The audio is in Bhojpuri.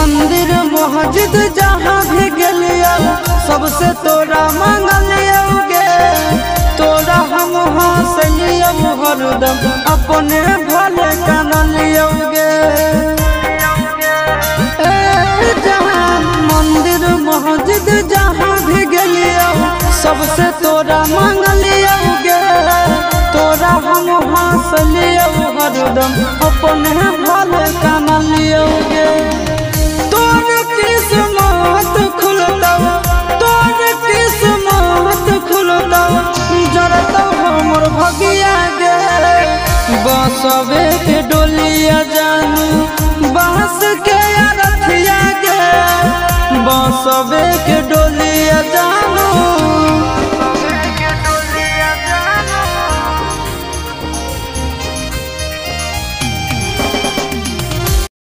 मंदिर मस्जिद जहाँ भी गलियो सबसे तोरा मंगलियोगे। तोरा हम हंसलियो हरदम अपने भले कानलियोगे। जहाँ मंदिर मस्जिद जहाँ भी गलियो सबसे तोरा मंगलियोगे। तोरा हम हंसलियो हरदम अपने भले कानलियोगे। तोर किस्मत खुलतौ, तोर किस्मत खुलतौ, जरतौ हमर भगिया गे। बसवे के डोलिया जानू